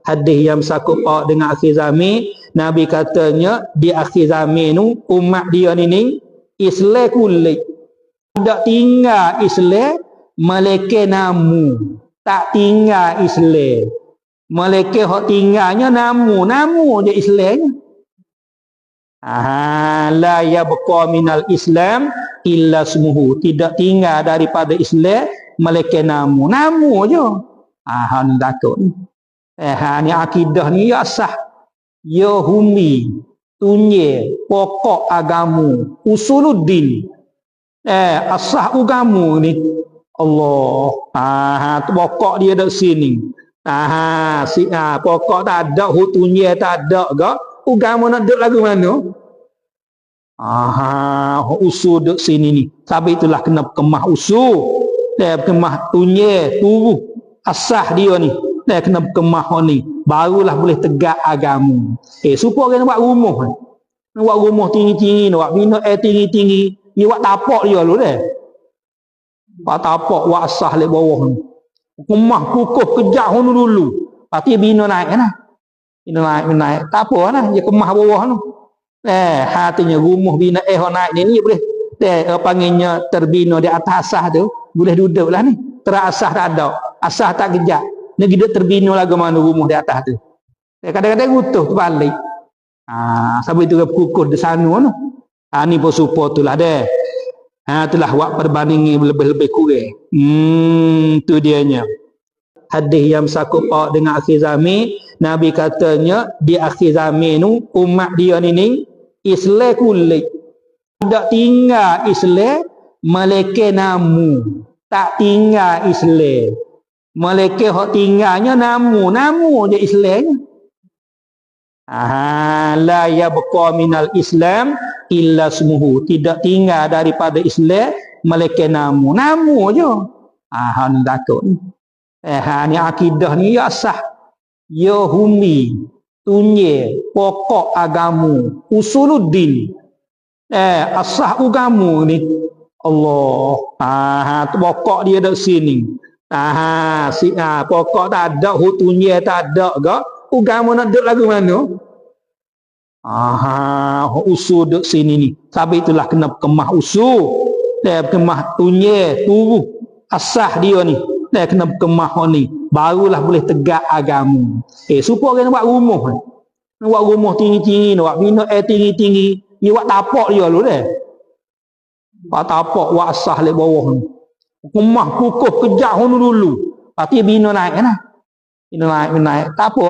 Hadis yang sakut dengan akhir zaman, Nabi katanya di akhir zaman tu umat dia ni Islam kulit. Tak tinggal Islam, mereka namu. Tak tinggal Islam. Mereka hak tinggalnya namu je Islamnya. La yabqa minal Islam illa ismuhu. Tidak tinggal daripada Islam mereka namu je. Ni takut ni. Ni akidah ni ya sah. Ya humi, tunye, pokok agamu, usuluddin. Asah ugamu ni. Allah. Pokok dia dekat sini. Pokok tak ada, hutunye tak ada ke? Ugamu nak duduk lagu mana? Usul duduk sini ni. Tapi itulah kena kemah usul. Kemah tunye, tubuh. Asah dia ni. Kena kemah ni. Barulah boleh tegak agamu. Supaya orang nak buat rumah. Nak buat rumah tinggi-tinggi. Nak buat bina tinggi-tinggi. Dia buat tapak dia dulu deh. Buat tapak, buat asah di bawah ni. Kemah kukuh kejak dulu. Lepas tu bina naik lah. Bina naik. Tak apa lah. Dia kemah bawah ni. Hatinya rumah bina naik ni boleh. Panggilnya terbina di atas asah tu. Boleh duduk lah ni. Terasah tak ada. Asah tak kejak. Dia hidup terbina lagi mana rumah di atas tu. Kadang-kadang utuh terbalik. Sampai itu kukuh di sana tu. Ni pun support tu lah deh. Itulah buat perbandingan lebih-lebih kurang. Tu dianya. Hadis yang sakut dengan akhir zaman, Nabi katanya di akhir zaman tu umat dia ni Islam kulit. Tak tinggal Islam, mereka namu. Tak tinggal Islam. Mereka hak tinggalnya namu je Islamnya. La yabqa minal Islam illa ismuhu. Tidak tinggal daripada Islam mereka namu je. Ni takut ni. Ni akidah ni ya sah. Ya humi, tunye, pokok agamu, usuluddin. Asah ugamu ni. Allah. Pokok dia dekat sini. Pokok tak ada, hutunye tak ada ke? Ugamu nak duduk lagu mana? Usul duduk sini ni. Tapi itulah kena kemah usul. Kemah tunye, tubuh. Asah dia ni. Kena kemah ni. Barulah boleh tegak agamu. Supaya orang nak buat rumah. Nak buat rumah tinggi-tinggi. Nak buat bina tinggi-tinggi. Dia buat tapak dia dulu deh. Buat tapak, buat asah di bawah ni. Kemah kukuh kejak dulu. Lepas tu bina naik lah. Bina naik. Tak apa.